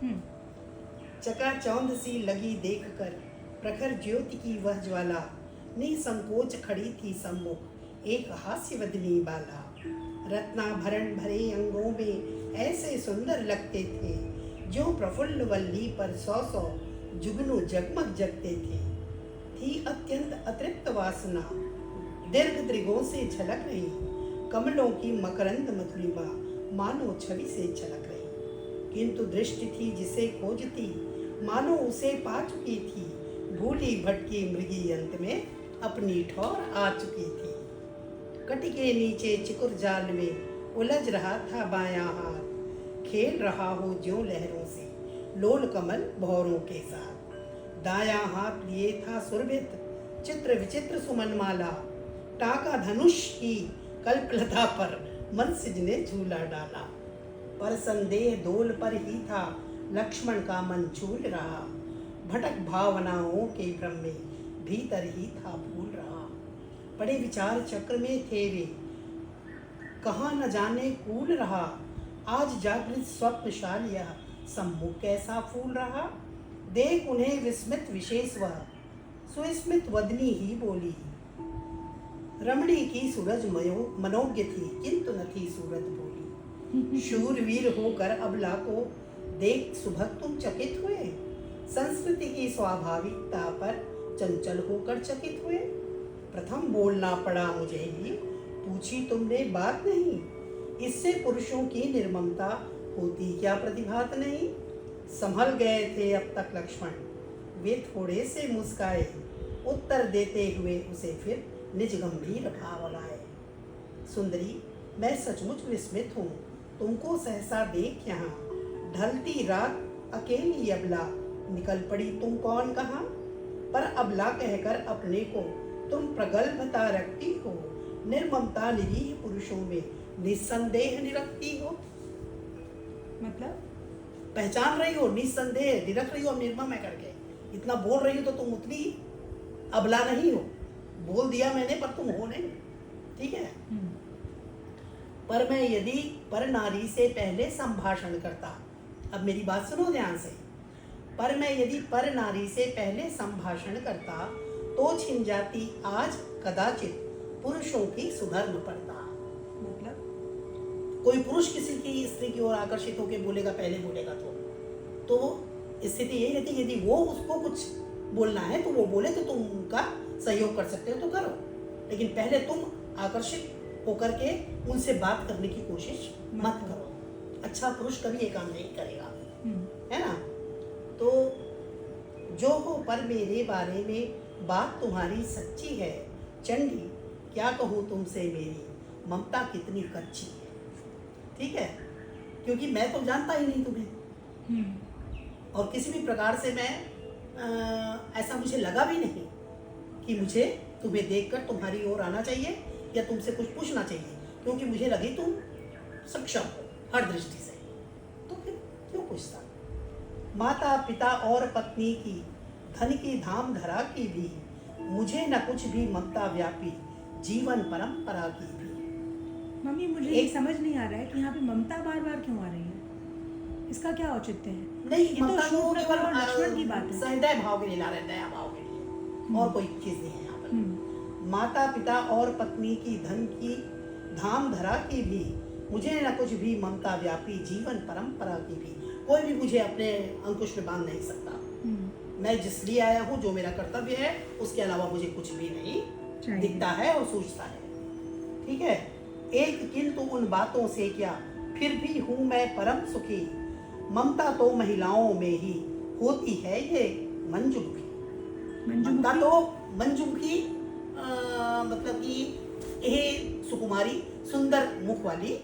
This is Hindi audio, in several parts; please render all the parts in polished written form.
चकाचौंध सी लगी देखकर प्रखर ज्योति की वह ज्वाला, निसंकोच खड़ी थी सम्मुख एक हास्यवदनी बाला। रत्नाभरण भरे अंगों में ऐसे सुंदर लगते थे, जो प्रफुल्ल वल्ली पर 100 जुगनू जगमग जगते थे। थी अत्यंत अतृप्त वासना, दीर्घ दृगों से झलक रही, कमलों की मकरंद मधुरिमा मानो छवि से झलक रही। किंतु दृष्टि थी जिसे खोजती, मानो उसे पा चुकी थी, भूली भटकी मृगी अंत में अपनी ठौर आ चुकी थी। कटी के नीचे चिकुर जाल में उलझ रहा था बायां हाथ, खेल रहा हो ज्यों लहरों से लोल कमल भौरों के साथ। दायां हाथ लिए था सुरभित चित्र विचित्र सुमनमाला, टाका धनुष की कल्पलता पर मनसिज ने झूला डाला। पर संदेह दोल पर ही था, लक्ष्मण का मन झूल रहा, भटक भावनाओं के भ्रम में भीतर ही था भूल रहा। बड़े विचार चक्र में थे वे, कहाँ न जाने कूल रहा, आज जागृत स्वप्नशाल यह सम्मुख कैसा फूल रहा। देख उन्हें विस्मित विशेष वह सुस्मित वदनी ही बोली, रमणी की सूरज मनोज्ञ थी किंतु न थी सूरत बोली। शूरवीर होकर अबला को देख सुभग तुम चकित हुए, संस्कृति की स्वाभाविकता पर चंचल होकर चकित हुए। प्रथम बोलना पड़ा मुझे ही, पूछी तुमने बात नहीं, इससे पुरुषों की निर्ममता होती क्या प्रतिभात नहीं। संभल गए थे अब तक लक्ष्मण, वे थोड़े से मुस्काए, उत्तर देते हुए उसे फिर निज गंभीर भाव लाए। सुंदरी मैं सचमुच विस्मित हूँ, तुमको सहसा देख यहाँ, ढलती रात अकेली अबला, निकल पड़ी तुम कौन कहाँ। पर अबला कहकर अपने को तुम प्रगल्भता रखती हो, निर्ममता निरीह पुरुषों में निस्संदेह निरखती हो। मतलब पहचान रही हो, निस्संदेह निरख रही हो निर्मम है करके, इतना बोल रही हो तो तुम उतनी अबला नहीं हो। बोल दिया मैंने पर तुम हो नहीं, ठीक है। पर मैं यदि पर नारी से पहले संभाषण करता, अब मेरी बात सुनो ध्यान से, पर मैं यदि पर नारी से पहले संभाषण करता तो छिन जाती आज कदाचित पुरुषों की सुधर्म पड़ता। मतलब कोई पुरुष किसी की स्त्री की ओर आकर्षित होकर बोलेगा, पहले बोलेगा तो स्थिति यही रहती, यदि वो उसको कुछ बोलना है तो वो बोले तो तुम उनका सहयोग कर सकते हो तो करो, लेकिन पहले तुम आकर्षित होकर के उनसे बात करने की कोशिश मत करो। अच्छा पुरुष कभी ये काम नहीं करेगा, है ना। तो जो हो पर मेरे बारे में बात तुम्हारी सच्ची है, चंडी क्या कहूँ तुमसे मेरी ममता कितनी कच्ची है, ठीक है। क्योंकि मैं तो जानता ही नहीं तुम्हें, और किसी भी प्रकार से मैं ऐसा मुझे लगा भी नहीं कि मुझे तुम्हें देखकर तुम्हारी ओर आना चाहिए या तुमसे कुछ पूछना चाहिए, क्योंकि मुझे लगी तुम सक्षम हो हर दृष्टि से, तो फिर क्यों पूछता। माता पिता और पत्नी की, धन की धाम धरा की भी, मुझे न कुछ भी ममता व्यापी जीवन परंपरा की भी। मम्मी मुझे एक समझ नहीं आ रहा है कि यहाँ पे ममता बार बार क्यों आ रही है, इसका क्या औचित्य है। नहीं, ये तो शूद्र और लक्ष्मण की बात है, सहृदय भाव के लिए ला रहे हैं, दया भाव के लिए, और कोई चीज नहीं है यहाँ पर। माता पिता और पत्नी की, धन की धाम धरा की भी, मुझे न कुछ भी ममता व्यापी जीवन परंपरा की भी। कोई भी मुझे अपने अंकुश में बांध नहीं सकता। मैं जिस लिए आया हूँ, जो मेरा कर्तव्य है, उसके अलावा मुझे कुछ भी नहीं दिखता है और सूझता है, ठीक है। एक किंतु उन बातों से क्या, फिर भी हूँ मैं परम सुखी, ममता तो महिलाओं में ही होती है ये मंजुमुखी। ममता तो मंजुमुखी मतलब कि ये सुकुमारी सुंदर मुख वाली,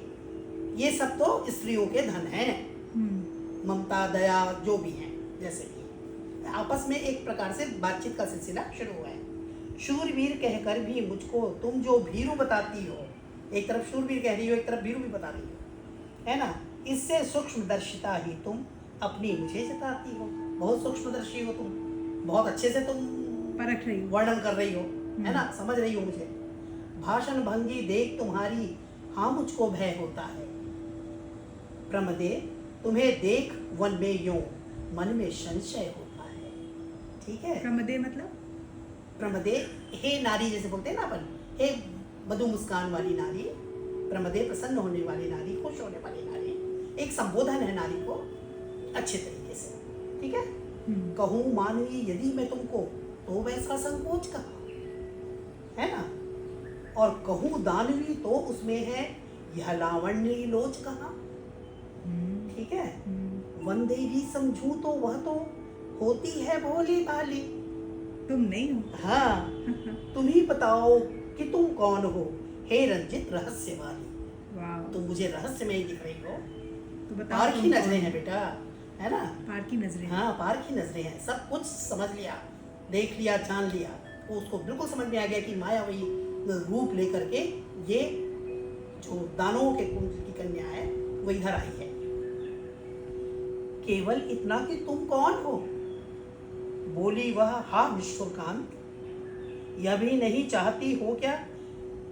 ये सब तो स्त्रियों के धन हैं। ममता दया जो भी हैं, जैसे कि आपस में एक प्रकार से बातचीत का सिलसिला शुरू हुआ है। शूरवीर कहकर भी मुझको तुम जो भीरू बताती हो, एक तरफ शूरवीर कह रही हो, एक तरफ भीरू भी बता रही हो, है ना। इससे सूक्ष्मदर्शिता ही तुम अपनी मुझे जताती हो। बहुत सूक्ष्मदर्शी हो तुम, बहुत अच्छे से तुम परख रही हो, वर्णन कर रही हो, है ना, समझ रही हो मुझे। भाषण भंगी देख तुम्हारी हाँ मुझको भय होता है, प्रमदे तुम्हें देख वन में यूं मन में संशय होता है। ठीक है। प्रमदे मतलब? प्रमदे, हे नारी जैसे बोलते हैं ना अपन, हे मधु मुस्कान वाली नारी, प्रमदे प्रसन्न होने वाली नारी, खुश होने वाली नारी, एक संबोधन है नारी को अच्छे तरीके से। ठीक है। कहूँ मानवी यदि मैं तुमको तो वैसा संकोच कहा है ना, और कहूँ दानवी तो उसमें है यह लावण्य लोच कहा। ठीक है। वंदे भी समझू तो वह तो होती है भोली भाली। तुम नहीं हो। हाँ, तुम ही बताओ कि तुम कौन हो, हे रंजित रहस्य वाली। वाह, तुम मुझे रहस्य में ही दिख रही हो। तो बताओ पार तुम की कौन नजरें हो? हैं बेटा, है ना। पार की नजरें। हाँ, पार की नजरें हैं, सब कुछ समझ लिया, देख लिया, जान लिया। तो उसको बिल्कुल समझ में आ गया कि मायावी रूप लेकर के ये जो दानवों के कुंज की कन्या है वो इधर आई है। केवल इतना कि तुम कौन हो, बोली वह, हा निष्ठुरकांत, यह भी नहीं चाहती हो क्या,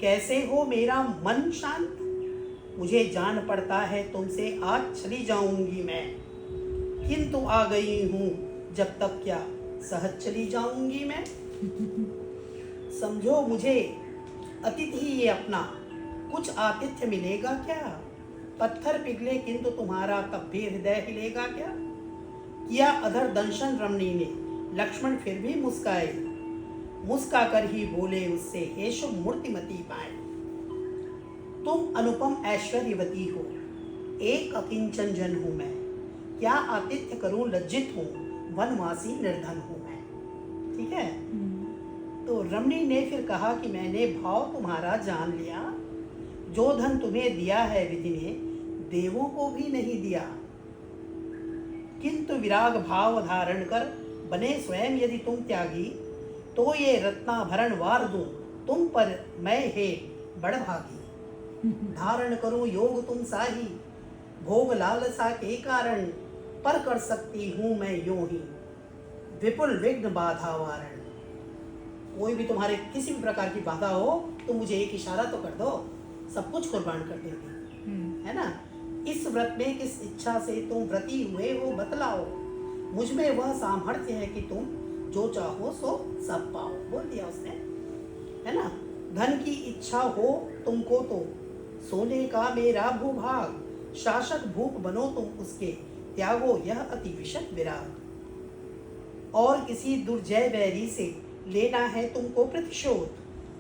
कैसे हो मेरा मन शांत। मुझे जान पड़ता है तुमसे आज चली जाऊंगी मैं, किंतु आ गई हूँ जब तक क्या सहज चली जाऊंगी मैं। समझो मुझे अतिथि ये अपना, कुछ आतिथ्य मिलेगा क्या, पत्थर पिघले किंतु तुम्हारा तब भी हृदय हिलेगा क्या। किया अधर दंशन रमणी ने, लक्ष्मण फिर भी मुस्काए, मुस्का कर ही बोले उससे, हे शुभ मूर्तिमती पाए। तुम अनुपम ऐश्वर्यवती हो, एक अकिंचन जन हूं मैं, क्या आतिथ्य करूं लज्जित हूं, वनवासी निर्धन हूं मैं। ठीक है। तो रमणी ने फिर कहा कि मैंने भाव तुम्हारा जान लिया, जो धन तुम्हें दिया है विधि ने देवों को भी नहीं दिया, किंतु विराग भाव धारण कर बने स्वयं यदि तुम त्यागी, तो ये रत्नाभरण वार दूं तुम पर मैं हे बड़भागी। धारण करूं योग तुम साही, भोग लालसा के कारण, पर कर सकती हूं मैं यूं ही विपुल विघ्न बाधा वारण। कोई भी तुम्हारे किसी भी प्रकार की बाधा हो तो मुझे एक इशारा तो कर दो, सब कुछ कुर्बान कर देंगे, है ना। इस व्रत में किस इच्छा से तुम व्रती हुए हो बतलाओ, मुझ में वह सामर्थ्य है कि तुम जो चाहो सो सब पाओ, बोल दिया उसने, है ना। धन की इच्छा हो तुमको तो सोने का मेरा भूभाग, शासक भूप बनो तुम उसके, त्यागो यह अति विशद विराग। और किसी दुर्जय बैरी से लेना है तुमको प्रतिशोध,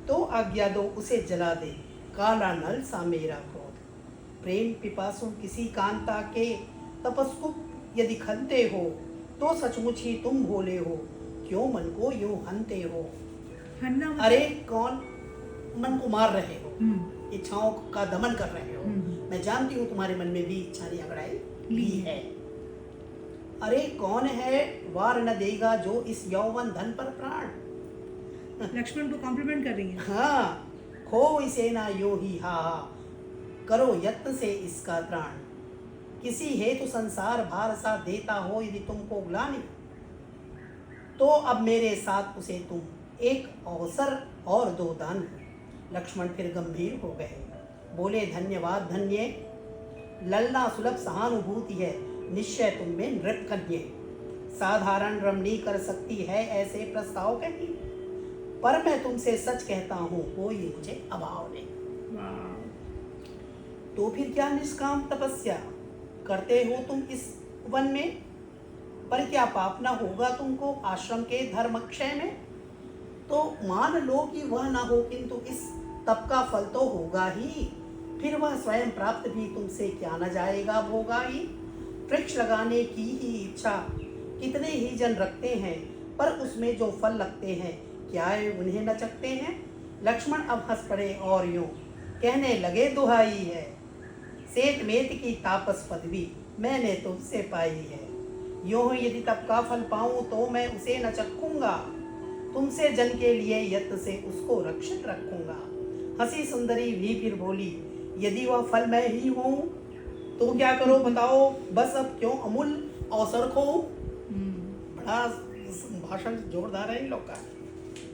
तो आज्ञा दो उसे जला दे, काला नल सा मेरा क्रोध। प्रेम पिपासु किसी कांता के, तपस्कुप यदि खनते हो, तो सचमुच ही तुम भोले हो, क्यों मन को यूं हनते हो। हन्ना मतलब? अरे कौन, मन को मार रहे हो, इच्छाओं का दमन कर रहे हो। मैं जानती हूँ तुम्हारे मन में भी इच्छा ने अगड़ाई ली है। अरे कौन है वार न देगा जो इस यौवन धन पर प्राण। लक्ष्मण को कॉम्प्लीमेंट कर रही है। हाँ, खो इसे ना यो ही हा, करो यत्न से इसका त्राण, किसी हेतु संसार भार सा देता हो यदि तुमको ग्लानि, तो अब मेरे साथ उसे तुम एक अवसर और दो दान। लक्ष्मण फिर गंभीर हो गए, बोले धन्यवाद धन्य, ललना सुलभ सहानुभूति है, निश्चय तुम में नृप कन्ये। साधारण रमणी कर सकती है ऐसे प्रस्ताव कहीं, पर मैं तुमसे सच कहता हूँ कोई मुझे अभाव नहीं। तो फिर क्या निष्काम तपस्या करते हो तुम इस वन में, पर क्या पाप न होगा तुमको आश्रम के धर्मक्षय में। तो मान लो कि वह ना हो, किंतु इस तप का फल तो होगा ही, फिर वह स्वयं प्राप्त भी तुमसे क्या न जाएगा भोगा ही। वृक्ष लगाने की ही इच्छा कितने ही जन रखते हैं, पर उसमें जो फल लगते हैं क्या उन्हें न चखते हैं। लक्ष्मण अब हंस पड़े और यूं कहने लगे दुहाई है, सेठ मेट की तापस पदवी मैंने तुमसे पाई है। यूं यदि तप का फल पाऊं तो मैं उसे न चखूंगा, तुमसे जन के लिए यत्न से उसको रक्षित रखूंगा। हंसी सुंदरी भी फिर बोली, यदि वह फल मैं ही हूँ तो क्या करो बताओ, बस अब क्यों अमूल्य अवसर खो। बड़ा भाषण जोरदार है इन लोग का,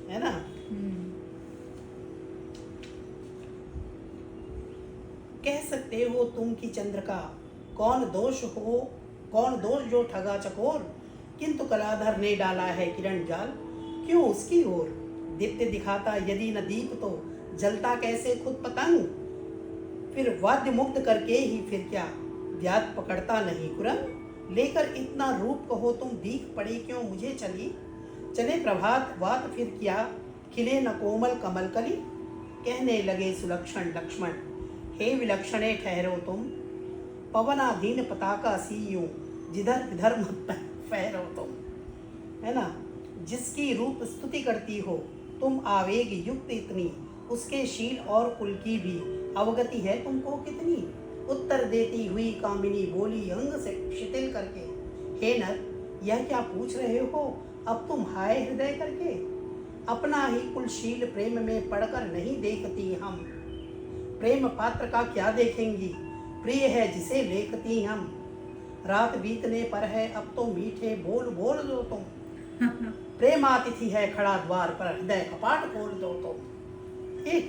है ना। कह सकते हो तुम कि चंद्र का कौन दोष जो ठगा चकोर, किंतु कलाधर ने डाला है किरण जाल, क्यों उसकी ओर। दीप्त दिखाता यदि न दीप तो जलता कैसे खुद पतंग, फिर वाद्य मुक्त करके ही फिर क्या व्याध पकड़ता नहीं कुरंग। लेकर इतना रूप कहो तुम दीख पड़ी क्यों मुझे चली, चले प्रभात वात फिर क्या खिले न कोमल कमल कली। कहने लगे सुलक्षण लक्ष्मण, हे विलक्षणे ठहरो तुम, पवनाधीन पताका सी यूं जिधर विधर मत फहरो तुम। है ना, जिसकी रूप स्तुति करती हो तुम आवेग युक्त इतनी, उसके शील और कुल की भी अवगति है तुमको कितनी। उत्तर देती हुई कामिनी बोली अंग से शिथिल करके, हे नर यह क्या पूछ रहे हो अब तुम हाय हृदय करके। अपना ही कुलशील प्रेम में पढ़कर नहीं देखती हम, प्रेम पात्र का क्या देखेंगी, प्रिय है जिसे लेखती हम। रात बीतने पर है अब तो मीठे बोल बोल दो तुम, प्रेमातिथि है खड़ा द्वार पर हृदय कपाट खोल दो तुम। एक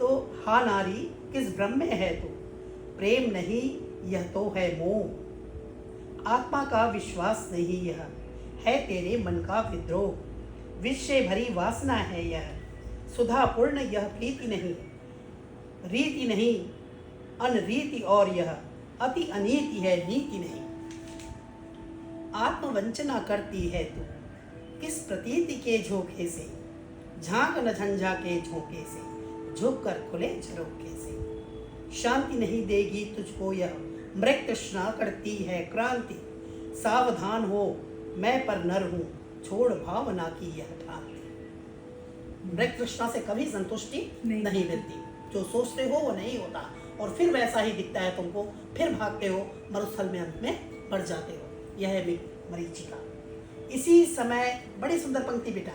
तो हा नारी किस भ्रम में है तू, प्रेम नहीं यह तो है मोह। आत्मा का विश्वास नहीं यह है तेरे मन का विद्रोह, विष से भरी वासना है यह सुधा पूर्ण यह प्रीति नहीं, रीति नहीं अनरीति और यह अति अनीति है नीति नहीं। आत्मवंचना करती है तू किस प्रतीति के झोंके से, झांक न झंझा के झोंके से झुक कर खुले झरोके से। शांति नहीं देगी तुझको यह मृग तृष्णा करती है क्रांति, सावधान हो मैं पर नर हूँ छोड़ भावना की यह भ्रांति। मृग तृष्णा से कभी संतुष्टि नहीं मिलती, जो सोचते हो वो नहीं होता और फिर वैसा ही दिखता है तुमको, फिर भागते हो मरुस्थल में अंत में बढ़ जाते हो। यह है मरीचिका। इसी समय बड़ी सुंदर पंक्ति बेटा,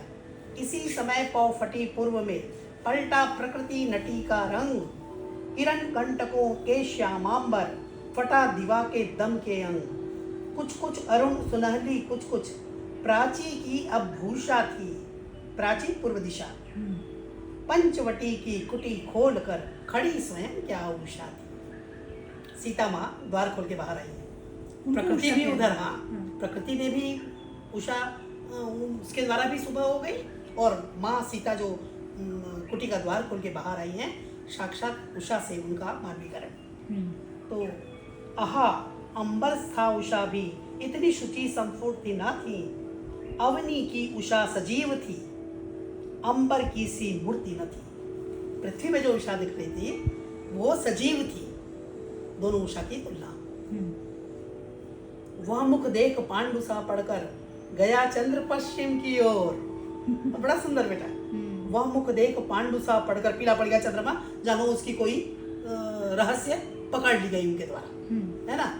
इसी समय पौ फटी पूर्व में पलटा प्रकृति नटी का रंग, किरण कंटकों के श्यामांबर फटा दिवा के दम के अंग। कुछ कुछ अरुण सुनहली कुछ कुछ प्राची की अब भूषा थी, प्राची पूर्व दिशा, पंचवटी की कुटी खोल कर खड़ी स्वयं क्या उषा थी। सीता माँ द्वार खोल के बाहर आई है, प्रकृति भी उधर, हाँ प्रकृति ने भी उषा, उसके द्वारा भी सुबह हो गई और माँ सीता जो कुटी का द्वार खोल के बाहर आई हैं, साक्षात उषा से उनका मानवीकरण। तो आहा अंबर था उषा भी इतनी शुचि संफूर्ति ना थी, अवनी की उषा सजीव थी अंबर की सी मूर्ति न थी। पृथ्वी में जो उषा दिख रही थी वो सजीव थी, दोनों उषा की तुलना। वह मुख देख पांडु सा पढ़कर गया चंद्र पश्चिम की ओर। बड़ा सुंदर बेटा, वह मुख देख पांडु सा पढ़कर, पीला पड़ गया चंद्रमा, जानो उसकी कोई रहस्य पकड़ ली गई उनके द्वारा, है ना।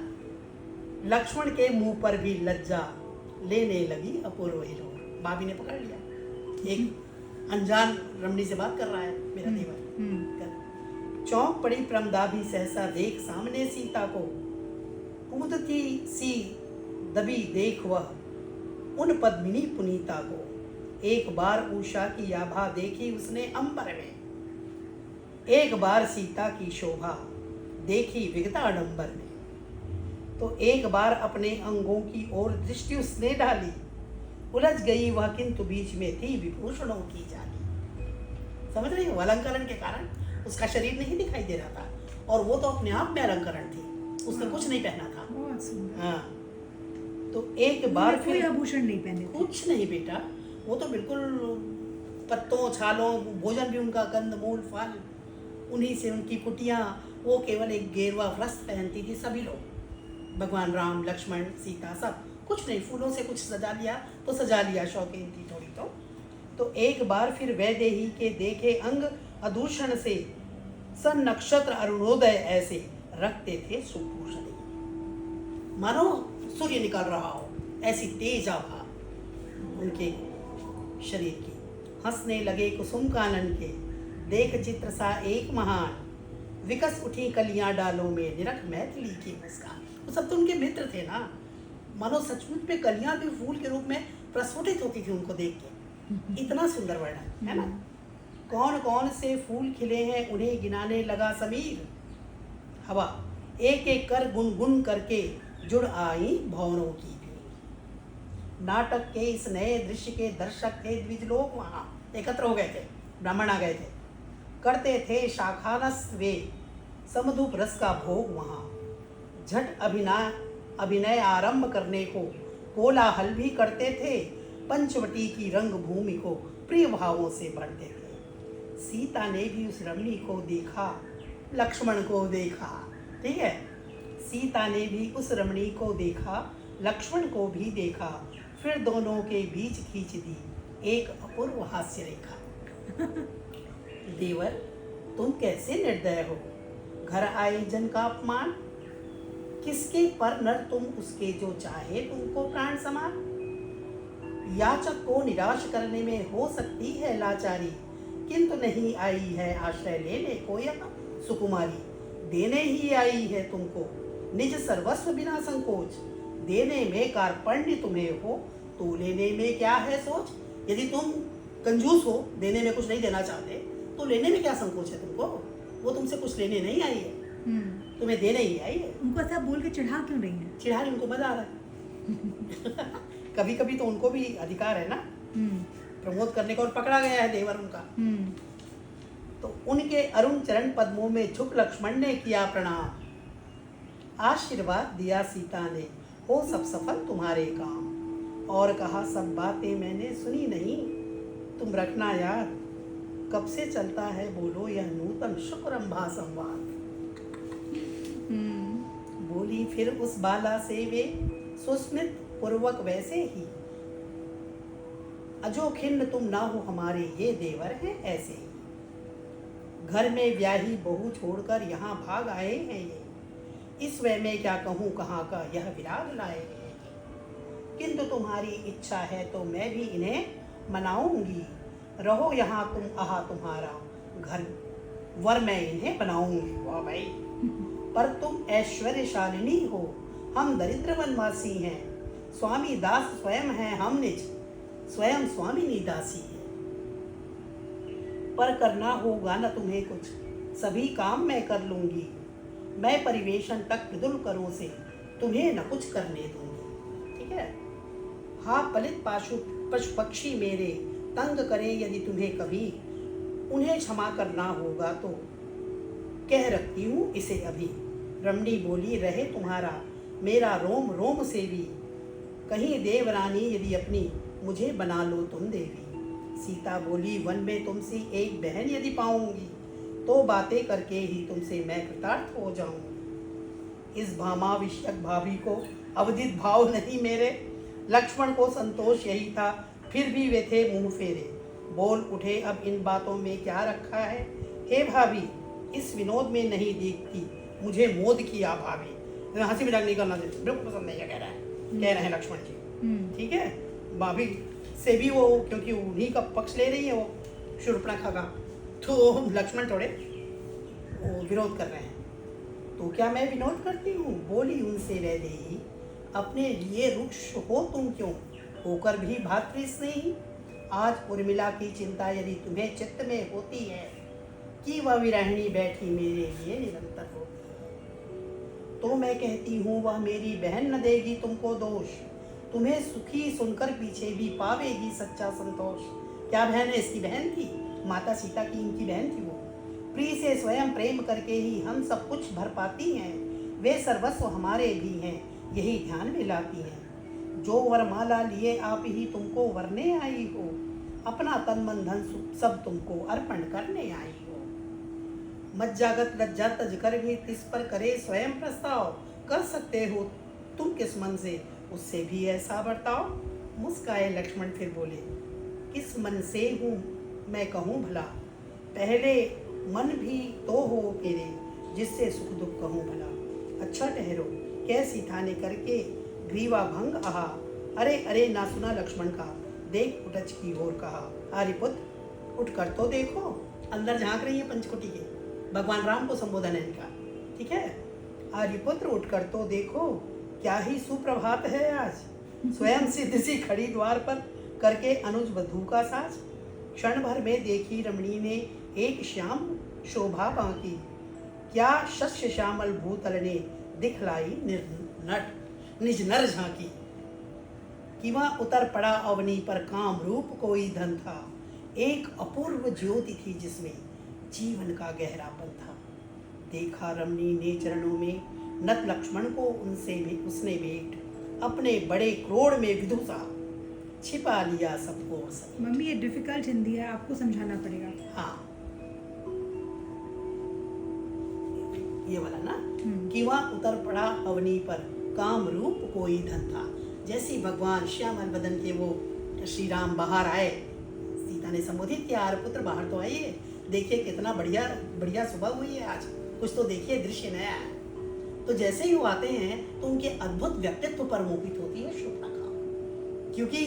लक्ष्मण के मुंह पर भी लज्जा लेने लगी अपूर्व हिलोर। भाभी ने पकड़ लिया, एक अनजान रमणी से बात कर रहा है मेरा देवर। चौंक पड़ी प्रमदा भी सहसा देख सामने सीता को, कुमुदती सी दबी देख वह उन पद्मिनी पुनीता को। एक बार उषा की आभा देखी उसने अंबर में, एक बार सीता की शोभा देखी विगता आडंबर में। तो एक बार अपने अंगों की ओर दृष्टि उसने डाली, उलझ गई वह किंतु बीच में थी विभूषणों की जाली। समझ रही हो, अलंकरण के कारण उसका शरीर नहीं दिखाई दे रहा था और वो तो अपने आप में अलंकरण थी, उसने कुछ नहीं पहना था। हाँ, तो एक बार कोई आभूषण नहीं पहने, कुछ नहीं बेटा, वो तो बिल्कुल पत्तों छालों, भोजन भी उनका कंद मूल फल उन्हीं से, उनकी कुटियाँ, वो केवल एक गेरुआ वस्त्र पहनती थी। सभी लोग, भगवान राम लक्ष्मण सीता सब कुछ नहीं, फूलों से कुछ सजा लिया तो सजा लिया, शौकीन थी थोड़ी तो एक बार फिर वैदेही के देखे अंग अदूषण से, सन नक्षत्र अरुणोदय ऐसे रखते थे सुभूषण। मानो सूर्य निकल रहा हो, ऐसी तेज आभा उनके शरीर की। हंसने लगे कुसुम कानन के, देख चित्र सा एक महान, विकस उठी कलियां डालों में, निरख मैथिली की मुस्कान। वो सब तो उनके मित्र थे ना, मानो सचमुच में कलियां भी फूल के रूप में प्रस्फुटित होती थी उनको देख के। इतना सुंदर वर्णन है ना। कौन कौन से फूल खिले हैं उन्हें गिनाने लगा समीर, हवा एक एक कर गुनगुन करके जुड़ आई भवनों की भी। नाटक के इस नए दृश्य के दर्शक थे द्विज लोग वहाँ एकत्र हो गए थे, ब्राह्मण आ गए थे। करते थे शाखानस वे समधूप रस का भोग वहाँ। झट अभिनय आरंभ करने को कोलाहल भी करते थे। पंचवटी की रंग भूमि को प्रिय भावों से भरते थे। सीता ने भी उस रमणी को देखा, लक्ष्मण को देखा। ठीक है, सीता ने भी उस रमणी को देखा, लक्ष्मण को भी देखा। फिर दोनों के बीच खींच दी एक अपूर्व हास्य रेखा। देवर, तुम कैसे निर्दय हो, घर आए जन का अपमान। किसके पर नर तुम, उसके जो चाहे तुमको प्राण समान। याचक को निराश करने में हो सकती है लाचारी, किंतु नहीं आई है आश्रय लेने को यहाँ सुकुमारी। देने ही आई है तुमको निज सर्वस्व बिना संकोच। देने में कार्पण्य तुम्हें हो, तो लेने में क्या है सोच। यदि तुम कंजूस हो, देने में कुछ नहीं देना चाहते, तो लेने में क्या संकोच है तुमको। वो तुमसे कुछ लेने नहीं आई है, तुम्हें देने ही आई है। उनको ऐसा बोल के चिढ़ा क्यों रही है? चिढ़ा रही, उनको मजा आ रहा है। कभी कभी तो उनको भी अधिकार है ना प्रमोद करने का, और पकड़ा गया है देवर उनका। तो उनके अरुण चरण पद्मों में झुक लक्ष्मण ने किया प्रणाम। आशीर्वाद दिया सीता ने, हो सब सफल तुम्हारे काम। और कहा सब बातें मैंने सुनी नहीं, तुम रखना याद। कब से चलता है बोलो यह नूतन शुक्रंभा संवाद। बोली फिर उस बाला से वे सुस्मित पूर्वक वैसे ही। अजो खिन्न तुम ना हो हमारे, ये देवर हैं ऐसे ही। घर में ब्याही बहू छोड़कर यहाँ भाग आए हैं ये। इस वय में क्या कहूँ कहाँ का यह विराग लाए हैं। किंतु तुम्हारी इच्छा है तो मैं भी इन्हें मनाऊंगी। रहो यहाँ तुम, आहा तुम्हारा घर वर मैं इन्हें बनाऊंगी। वाह भाई, पर तुम ऐश्वर्यशालिनी हो, हम दरिद्र वनवासी हैं। स्वामी दास स्वयं हैं हम निज, स्वयं स्वामिनी दासी है। पर करना होगा न तुम्हें कुछ, सभी काम मैं कर लूंगी। मैं परिवेशन तक मृदुल करों से तुम्हें न कुछ करने दूंगी। ठीक है। हाँ पलित पशु पक्षी मेरे तंग करें यदि तुम्हें कभी, उन्हें क्षमा करना होगा तो कह रखती हूँ इसे अभी। रमणी बोली रहे तुम्हारा मेरा रोम रोम से भी, कहीं देवरानी यदि अपनी मुझे बना लो तुम देवी। सीता बोली वन में तुमसे एक बहन यदि पाऊंगी, तो बातें करके ही तुमसे मैं कृतार्थ हो जाऊंगी। इस भामाविष्यक भाभी को अवधित भाव नहीं मेरे, लक्ष्मण को संतोष यही था, फिर भी वे थे मुंह फेरे। बोल उठे अब इन बातों में क्या रखा है, हे भाभी इस विनोद में नहीं देखती मुझे मोद किया भाभी। हंसी मजाक नहीं करना चाहिए, बिल्कुल पसंद नहीं है कह रहे हैं लक्ष्मण जी। ठीक है, भाभी से भी वो क्योंकि उन्हीं का पक्ष ले रही है वो शूर्पणखा का, तो लक्ष्मण थोड़े वो विरोध कर रहे हैं। तो क्या मैं विनोद करती हूँ, बोली उनसे रह देही, अपने लिए रुक्ष हो तुम क्यों, होकर भी भातृ स्नेही। आज उर्मिला की चिंता यदि तुम्हें चित्त में होती है, कि वह विरहिणी बैठी मेरे लिए निरंतर होती है, तो मैं कहती हूँ वह मेरी बहन न देगी तुमको दोष, तुम्हें सुखी सुनकर पीछे भी पावेगी सच्चा संतोष। क्या बहन है, इसकी बहन थी, माता सीता की इनकी बहन थी वो। प्रिय से स्वयं प्रेम करके ही हम सब कुछ भर पाती हैं, वे सर्वस्व हमारे भी हैं यही ध्यान में लाती हैं। जो वरमाला लिए आप ही तुमको वरने आई हो, अपना तन मन धन सब तुमको अर्पण करने आई हो। मज्जागत लज्जा तज कर भी तिस पर करे स्वयं प्रस्ताव, कर सकते हो तुम किस मन से उससे भी ऐसा बर्ताव। मुस्काए लक्ष्मण फिर बोले किस मन से हूँ मैं कहूँ भला, पहले मन भी तो हो मेरे जिससे सुख दुख कहूँ भला। अच्छा ठहरो कैसी थाने करके ग्रीवा भंग आहा, अरे अरे ना सुना लक्ष्मण का, देख उठच की ओर कहा। आर्यपुत्र उठ कर तो देखो, अंदर झांक रही है पंचकुटी के, भगवान राम को संबोधन है इनका। ठीक है, आर्यपुत्र उठ कर तो देखो, क्या ही सुप्रभात है आज। स्वयं सिद्ध सी खड़ी द्वार पर करके अनुज वधू का साज। क्षण भर में देखी रमणी ने एक श्याम शोभा बांकी, क्या शस्य श्यामल भूतल ने दिखलाई निज नर झांकी। कि वह उतर पड़ा अवनी पर काम रूप कोई धन था, एक अपूर्व ज्योति थी जिसमें जीवन का गहरापन था। देखा रमणी ने चरणों में नत लक्ष्मण को उनसे भी उसने भेंट, अपने बड़े क्रोड़ में विदुषा छिपा लिया सबको सब। मम्मी ये डिफिकल्ट हिंदी है, आपको समझाना पड़ेगा। हाँ, ये वाला ना, कि वह उतर पड़ा अवनी पर काम रूप कोई धन था। जैसे भगवान श्यामल बदन के वो श्री राम बाहर आए, सीता ने संबोधित किया, अरे पुत्र बाहर तो आइए, देखिए कितना बढ़िया बढ़िया सुबह हुई है आज, कुछ तो देखिए दृश्य नया है। तो जैसे ही वो आते हैं तो उनके अद्भुत व्यक्तित्व पर मोहित होती है शूर्पणखा, क्योंकि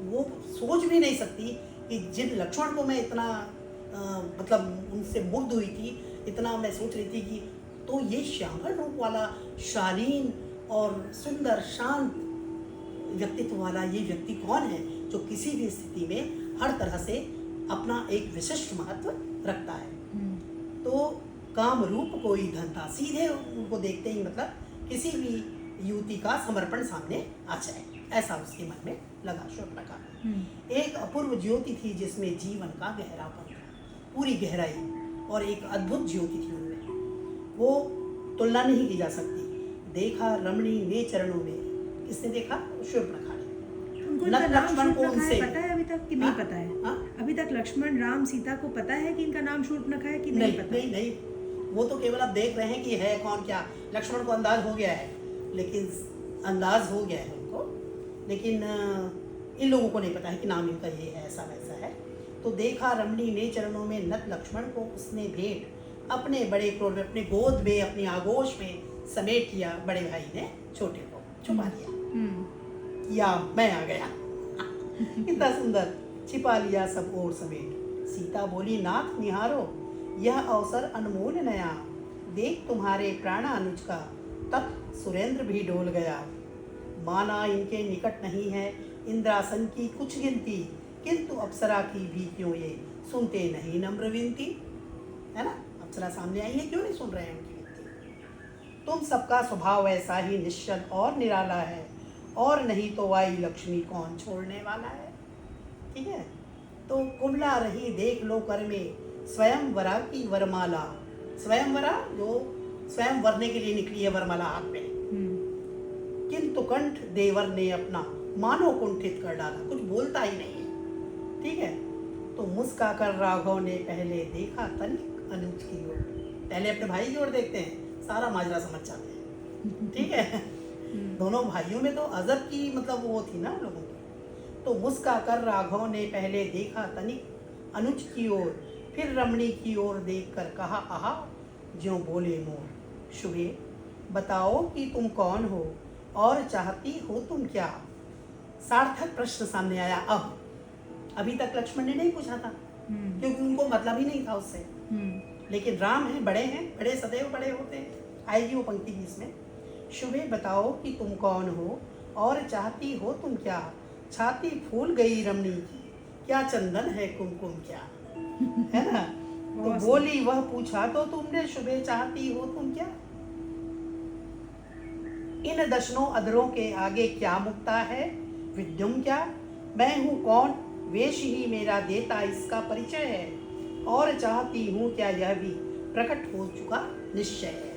वो सोच भी नहीं सकती कि जिन लक्ष्मण को मैं इतना मतलब उनसे मुग्ध हुई थी, इतना मैं सोच रही थी कि तो ये श्यामल रूप वाला शालीन और सुंदर शांत व्यक्तित्व वाला ये व्यक्ति कौन है जो किसी भी स्थिति में हर तरह से अपना एक विशिष्ट महत्व रखता है। तो काम रूप कोई धन था, सीधे उनको देखते ही मतलब किसी भी युवती का समर्पण सामने आ जाए, ऐसा उसके मन में लगा शूर्पणखा को। एक अपूर्व ज्योति थी जिसमें जीवन का गहरापन था, पूरी गहराई और एक अद्भुत ज्योति थी उनमें, वो तुलना नहीं की जा सकती। देखा रमणी ने चरणों में, किसने देखा? शूर्पणखा ने। उनको इनका नाम शूर्पणखा है, पता है अभी तक कि नहीं पता है? अभी तक लक्ष्मण राम सीता को पता है कि इनका नाम शूर्पणखा है कि नहीं पता? नहीं, वो तो केवल अब देख रहे हैं कि है कौन क्या। लक्ष्मण को अंदाज हो गया है, लेकिन अंदाज हो गया है उनको, लेकिन इन लोगों को नहीं पता है कि नाम इनका ये है, ऐसा वैसा है। तो देखा रमणी ने चरणों में नत लक्ष्मण को उसने भेंट, अपने बड़े क्रोध में, अपने गोद में, अपनी आगोश में समेट लिया। बड़े भाई ने छोटे को छुपा लिया, या मैं आ गया कितना सुंदर, छिपा लिया सब और समेट। सीता बोली नाथ निहारो यह अवसर अनमोल नया, देख तुम्हारे प्राण अनुज का तब सुरेंद्र भी डोल गया। माना इनके निकट नहीं है इंद्रासन की कुछ गिनती, किंतु अप्सरा की भी क्यों ये सुनते नहीं नम्र विनती। है ना, अप्सरा सामने आई है, क्यों नहीं सुन रहे हैं उनकी विनती। तुम सबका स्वभाव ऐसा ही निश्चल और निराला है, और नहीं तो आई लक्ष्मी कौन छोड़ने वाला है। ठीक है, तो कुमला रही देख लो कर में स्वयंवरा की वरमाला। स्वयंवरा जो स्वयं वरने के लिए निकली है, वरमाला हाथ में। किंतु कंठ देवर ने अपना मानो कुंठित कर डाला, कुछ बोलता ही नहीं है। ठीक है, तो मुस्काकर राघव ने पहले देखा तनिक अनुज की ओर, पहले अपने भाई की ओर देखते हैं, सारा माजरा समझ जाते हैं। ठीक है, दोनों भाइयों में तो अजब की मतलब वो थी ना उन लोगों की। तो मुस्काकर राघव ने पहले देखा तनिक अनुज की ओर, फिर रमणी की ओर देखकर कहा आहा ज्यों बोले मोर। शुभे बताओ कि तुम कौन हो और चाहती हो तुम क्या। सार्थक प्रश्न सामने आया अब, अभी तक लक्ष्मण ने नहीं पूछा था क्योंकि उनको मतलब ही नहीं था उससे। लेकिन राम हैं, बड़े सदैव बड़े होते हैं। आएगी वो पंक्ति भी इसमें। शुभे बताओ कि तुम कौन हो और चाहती हो तुम क्या। छाती फूल गई रमणी की, क्या चंदन है कुमकुम क्या। है ना, तो बोली वह पूछा तो तुमने शुभे चाहती हो तुम क्या। इन दशनों अधरों के आगे क्या मुक्ता है विद्युम क्या। मैं हूँ कौन वेश ही मेरा देता इसका परिचय है, और चाहती हूँ क्या यह भी प्रकट हो चुका निश्चय है।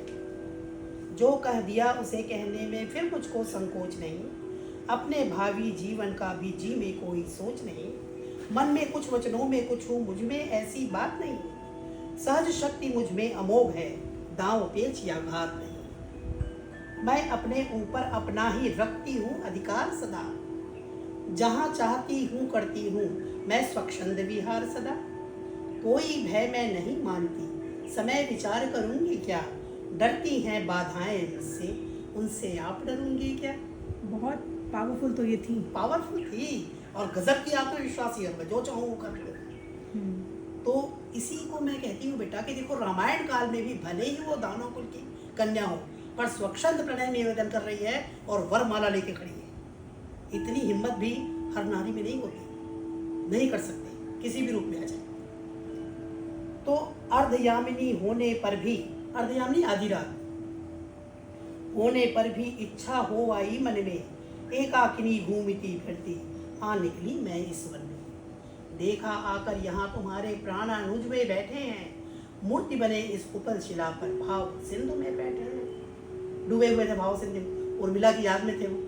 जो कह दिया उसे कहने में फिर मुझको संकोच नहीं, अपने भावी जीवन का भी जी में कोई सोच नहीं। मन में कुछ वचनों में कुछ हूँ, मुझ में ऐसी बात नहीं। सहज शक्ति मुझ में अमोघ है, दांव पेच या घात नहीं। मैं अपने ऊपर अपना ही रखती हूँ अधिकार सदा, जहाँ चाहती हूँ करती हूँ मैं स्वच्छंद विहार सदा। कोई भय मैं नहीं मानती, समय विचार करूँगी क्या। डरती हैं बाधाएं मुझसे, उनसे आप डरूंगी क्या। बहुत पावरफुल तो ये थी, पावरफुल थी और गजब की आत्मविश्वासी, और मैं जो चाहूँ वो कर लूँ। तो इसी को मैं कहती हूँ बेटा कि देखो रामायण काल में भी भले ही वो दानव कुल की कन्या हो, पर स्वच्छंद प्रणय निवेदन कर रही है और वरमाला लेके खड़ी है। इतनी हिम्मत भी हर नारी में नहीं होती, नहीं कर सकते, किसी भी रूप में आ जाए। तो अर्धयामिनी होने पर भी, अर्धयामिनी आधी रात होने पर भी इच्छा हो आई मन में, एकाकिनी घूमती फिरती आ निकली मैं इस वन में। देखा आकर यहाँ तुम्हारे प्राणानुज वे बैठे हैं, मूर्ति बने इस उपल शिला पर भाव सिंधु में बैठे हैं। डूबे हुए थे भाव सिंधु, उर्मिला की याद में थे वो।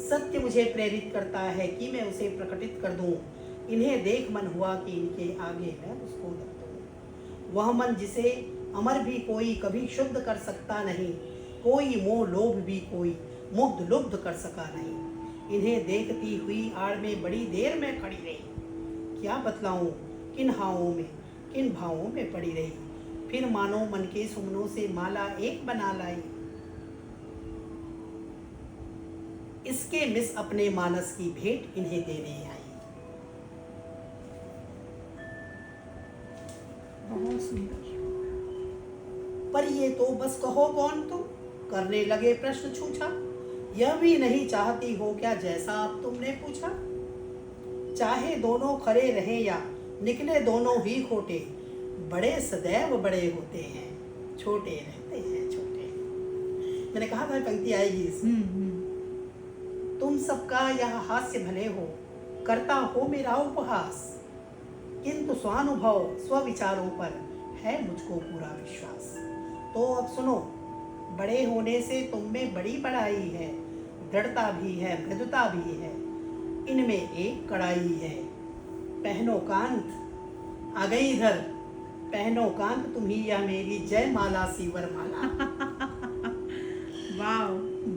सत्य मुझे प्रेरित करता है कि मैं उसे प्रकटित कर दूं, इन्हें देख मन हुआ कि इनके आगे मैं उसको रख दूं। वह मन जिसे अमर भी कोई कभी शुद्ध कर सकता नहीं, कोई मोह लोभ भी कोई मुग्ध लुब्ध कर सका नहीं। इन्हें देखती हुई आड़ में बड़ी देर में खड़ी रही, क्या बतलाऊं किन हावों में किन भावों में पड़ी रही। फिर मानो मन के सुमनों से माला एक बना लाई, इसके मिस अपने मानस की भेंट इन्हें देने आई। बहुत सुंदर। पर ये तो बस कहो कौन तुम, करने लगे प्रश्न छूछा। यह भी नहीं चाहती हो क्या जैसा आप तुमने पूछा। चाहे दोनों खरे रहें या निकले दोनों ही खोटे, बड़े सदैव बड़े होते हैं, छोटे रहते हैं छोटे। मैंने कहा था पंक्ति आएगी इसमें। तुम सबका यह हास्य भले हो, करता हो मेरा उपहास, किंतु स्वानुभव स्वविचारों पर है मुझको पूरा विश्वास। तो अब सुनो, बड़े होने से तुम में बड़ी बड़ाई है, दृढ़ता भी है मृदुता भी है, इनमें एक कड़ाई है। पहनो कांत आ गई इधर, पहनो कांत तुम्ही यह मेरी जय माला सी वरमाला। वाह।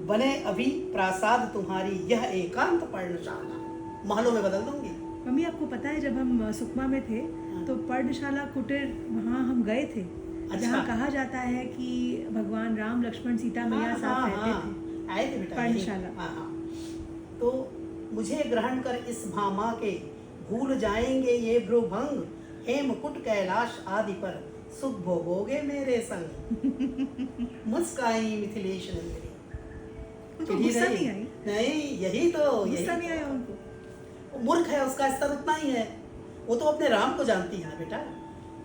बने अभी प्रासाद तुम्हारी यह एकांत पर्णशाला, महलों में बदल दूंगी। मम्मी आपको पता है जब हम सुकमा में थे तो पर्णशाला कुटीर वहाँ हम गए थे, जहाँ कहा जाता है कि भगवान राम लक्ष्मण सीता मैया साथ रहते थे। आए थे बेटा पर्णशाला। हाँ। तो मुझे ग्रहण कर इस भामा के, भूल जाएंगे ये भ्रूभंग, हेमकुट कैलाश आदि पर सुख भोगोगे मेरे संग। मुस्काई मिथिलेश नंदिनी। उनको गुस्सा नहीं आई? नहीं, यही तो गुस्सा नहीं आया उनको? वो मूर्ख है, उसका स्तर उतना ही है। वो तो अपने राम को जानती है ना बेटा,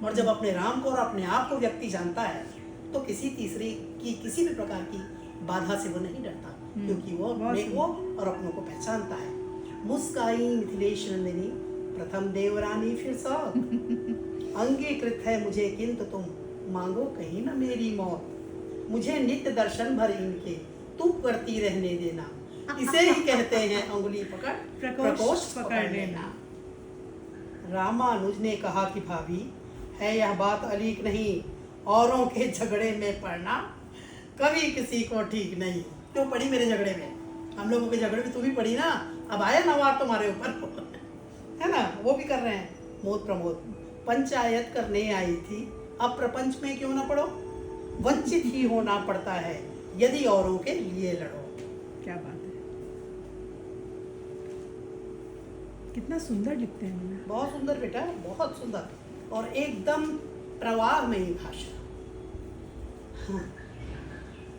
और जब अपने राम को और अपने आप को व्यक्ति जानता है तो किसी तीसरे की किसी भी प्रकार की बाधा से वो नहीं डरता, क्योंकि वो अपने को और अपनों को पहचानता है। मुस्काई मिथिलेश नंदिनी, प्रथम देवरानी फिर सौत। अंगीकृत है मुझे किंतु तुम मांगो कहीं न मेरी मौत। मुझे नित्य दर्शन भर इनके तुम करती रहने देना, इसे ही कहते हैं अंगुली पकड़ प्रकोष्ठ पकड़ लेना। रामानुज ने कहा कि भाभी है यह बात अलीक नहीं, औरों के झगड़े में पड़ना कभी किसी को ठीक नहीं। क्यों पड़ी मेरे झगड़े में? हम लोगों के झगड़े में तू भी पड़ी ना, अब आया ना वार तुम्हारे ऊपर है ना, वो भी कर रहे हैं मोद प्रमोद। पंचायत करने आई थी, अब प्रपंच में क्यों ना पड़ो, वंचित ही होना पड़ता है यदि औरों के लिए लड़ो। क्या बात है, कितना सुंदर लिखते हैं। बहुत सुंदर बेटा, बहुत सुंदर, और एकदम प्रवाहमयी भाषा। हाँ।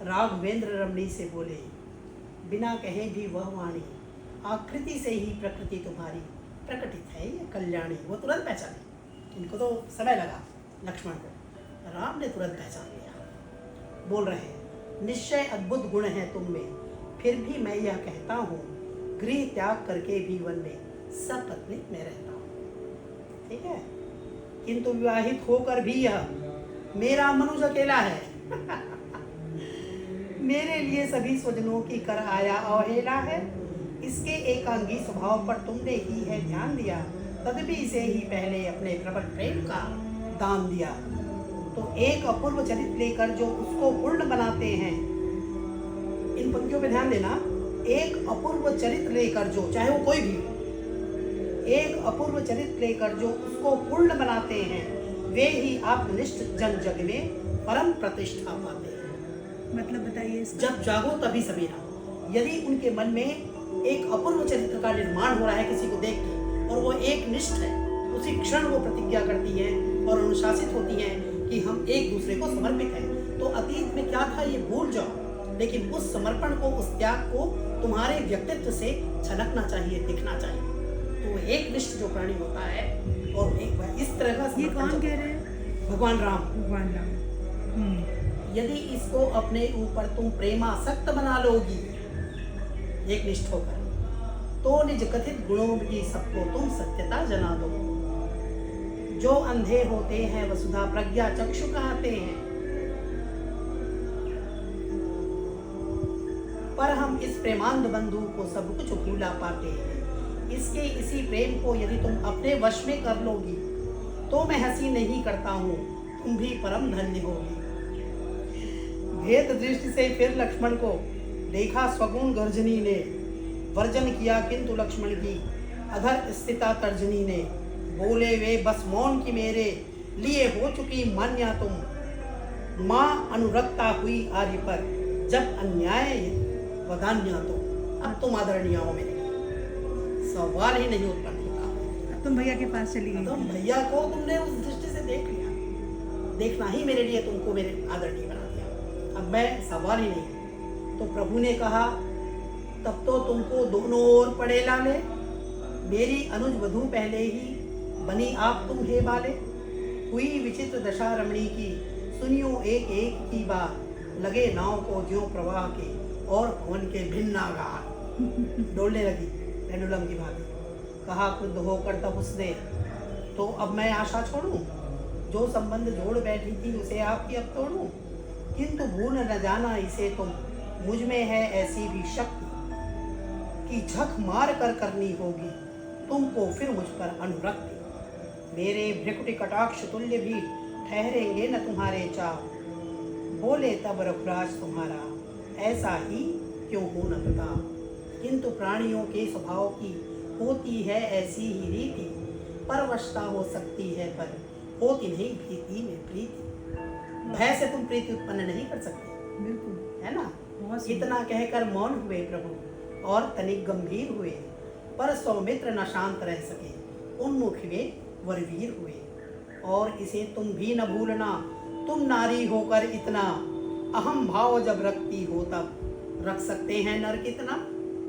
राघवेंद्र रमणी से बोले, बिना कहे भी वह वाणी, आकृति से ही प्रकृति तुम्हारी प्रकटित है ये कल्याणी। वो तुरंत पहचाने, इनको तो समय लगा लक्ष्मण को, राम ने तुरंत पहचान लिया। बोल रहे हैं, निश्चय अद्भुत गुण है तुम में, फिर भी मैं यह कहता हूँ, गृह त्याग करके भी वन में सपत्नी में रहता हूँ। ठीक है, किंतु विवाहित होकर भी यह मेरा मनुज अकेला है। मेरे लिए सभी स्वजनों की कर आया अवहेला है। इसके एकांगी स्वभाव पर तुमने ही है ध्यान दिया, तदपि से ही पहले अपने प्रबल प्रेम का दान दिया। तो एक अपूर्व चरित्र लेकर जो उसको पूर्ण बनाते हैं, इन पंक्तियों पे ध्यान देना, एक अपूर्व चरित्र लेकर जो, चाहे वो कोई भी, एक अपूर्व चरित्र लेकर जो उसको पूर्ण बनाते हैं, वे ही आत्मनिष्ठ जन जग में परम प्रतिष्ठा पाते हैं। मतलब बताइए। जब जागो तभी सवेरा। यदि उनके मन में एक अपूर्व चरित्र का निर्माण हो रहा है किसी को देख के, और वो एक निष्ठ है, उसी क्षण वो प्रतिज्ञा करती है और अनुशासित होती है कि हम एक दूसरे को समर्पित हैं। तो अतीत में क्या था ये भूल जाओ, लेकिन उस समर्पण को, उस त्याग को तुम्हारे व्यक्तित्व से झलकना चाहिए, दिखना चाहिए। तो एक निष्ठ जो प्राणी होता है, और एक इस तरह का, ये कौन कह रहे हैं? भगवान राम। भगवान राम। यदि इसको अपने ऊपर तुम प्रेमासक्त बना लोगी, एक निष्ठ होकर, तो निज कथित गुणों की सबको तुम सत्यता जना दो। जो अंधे होते हैं वसुधा प्रज्ञा चक्षु कहते हैं, पर हम इस प्रेमांध बंधु को सब कुछ भूला पाते हैं। इसके इसी प्रेम को यदि तुम अपने वश में कर लोगी, तो मैं हंसी नहीं करता हूँ, तुम भी परम धन्य होगी। भेद दृष्टि से फिर लक्ष्मण को देखा स्वगुण गर्जनी ने, वर्जन किया किंतु लक्ष्मण की अधर स्थिता तर्जनी ने। बोले वे बस मौन की मेरे लिए हो चुकी मान्या तुम, माँ अनुरक्ता हुई आर्य पर जब अन्याय वदान्या तो। अब तुम आदरणीय हो, मेरे सवाल ही नहीं उत्पन्न होता। अब तुम भैया के पास चली गई। तो भैया को तुमने उस दृष्टि से देख लिया, देखना ही मेरे लिए तुमको मेरे आदरणीय बना दिया। अब मैं सवाल ही नहीं। तो प्रभु ने कहा, तब तो तुमको दोनों ओर पड़े लाले, मेरी अनुज वधू पहले ही बनी आप तुम हे बाले। हुई विचित्र दशा रमणी की, सुनियो एक एक की बात, लगे नाव को ज्यों प्रवाह के और पवन के भिन्न आघात। डोलने लगी पेंडुलम की भांति। कहा क्रुद्ध होकर तब उसने, तो अब मैं आशा छोड़ूं, जो संबंध जोड़ बैठी थी उसे आपकी अब तोड़ूं। किंतु भूल न जाना इसे तुम, मुझ में है ऐसी भी शक्ति कि झक मार कर करनी होगी तुमको फिर मुझ पर अनुरक्ति। मेरे भ्रिकुटी कटाक्ष तुल्य भी ठहरेंगे न तुम्हारे चाव। बोले तब रघुराज तुम्हारा, ऐसा ही क्यों हो न प्रताप। किंतु प्राणियों के स्वभाव की होती है ऐसी ही रीति, परवशता हो सकती है पर होती नहीं प्रीति में प्रीति। भय से तुम प्रीति उत्पन्न नहीं कर सकते, बिल्कुल, है ना। बहुत इतना कहकर मौन हुए प्रभु और तनिक गंभीर हुए, पर सौमित्र न शांत रह सके, उन्मुख वे वरवीर हुए। और इसे तुम भी न भूलना, तुम नारी होकर इतना अहम भाव जब रखती हो तब रख सकते हैं नर कितना।